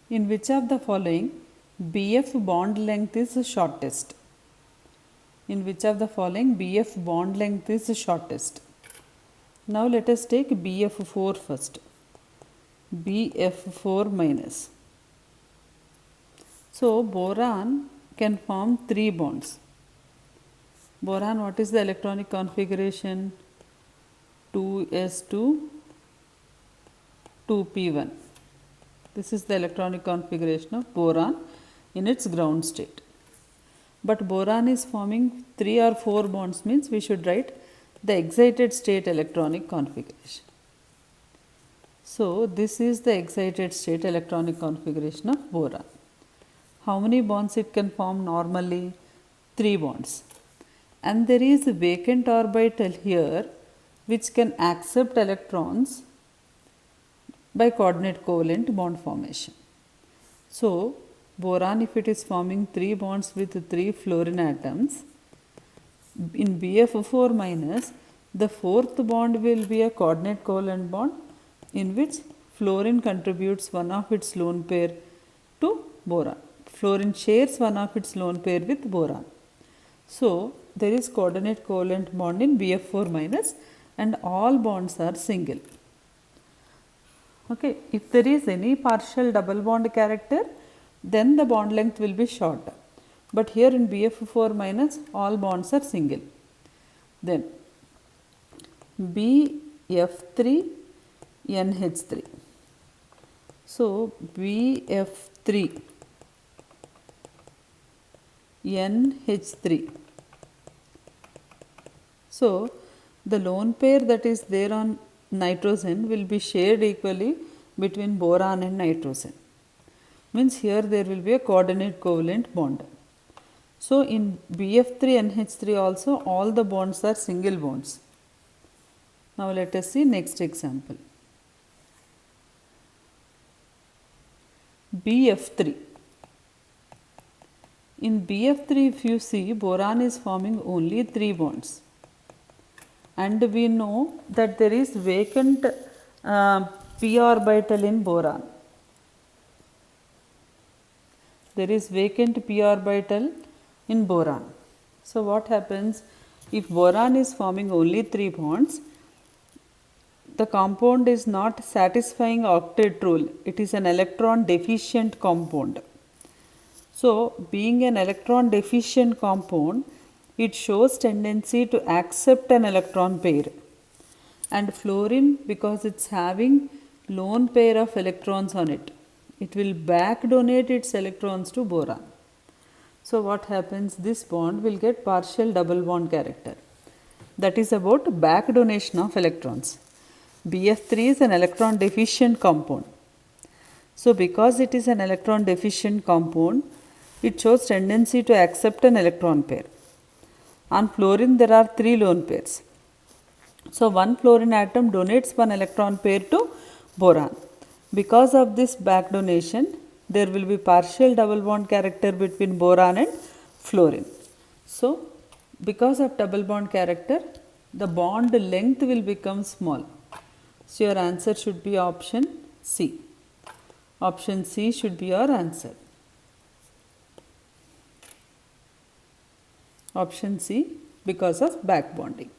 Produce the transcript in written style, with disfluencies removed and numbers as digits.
In which of the following BF bond length is shortest? In which of the following BF bond length is shortest? Now let us take BF4 first. BF4 minus. So boron can form 3 bonds. Boron, what is the electronic configuration? 2s2 2p1. This is the electronic configuration of boron in its ground state. But boron is forming 3 or 4 bonds, means we should write the excited state electronic configuration. So this is the excited state electronic configuration of boron. How many bonds it can form normally? 3 bonds. And there is a vacant orbital here which can accept electrons by coordinate covalent bond formation. So boron, if it is forming 3 bonds with 3 fluorine atoms, in BF4 minus, the 4th bond will be a coordinate covalent bond in which fluorine contributes one of its lone pair to boron. Fluorine shares one of its lone pair with boron. So there is coordinate covalent bond in BF4 minus and all bonds are single. Okay, if there is any partial double bond character, then the bond length will be short. But here in BF4 minus, all bonds are single. Then BF3 NH3. So BF3 NH3. So the lone pair that is there on nitrogen will be shared equally between boron and nitrogen. Means here there will be a coordinate covalent bond. So in BF3 NH3 also all the bonds are single bonds. Now let us see next example. BF3. In BF3, if you see, boron is forming only 3 bonds. And we know that there is vacant p orbital in boron. There is vacant p orbital in boron. So what happens if boron is forming only 3 bonds? The compound is not satisfying octet rule. It is an electron deficient compound. So being an electron deficient compound, it shows tendency to accept an electron pair. And fluorine, because it's having lone pair of electrons on it, it will back donate its electrons to boron. So what happens? This bond will get partial double bond character. That is about back donation of electrons. BF3 is an electron deficient compound. So because it is an electron deficient compound, it shows tendency to accept an electron pair. On fluorine there are 3 lone pairs. So one fluorine atom donates one electron pair to boron. Because of this back donation, there will be partial double bond character between boron and fluorine. So because of double bond character, the bond length will become small. So your answer should be option C. Option C should be your answer. Option C, because of back bonding.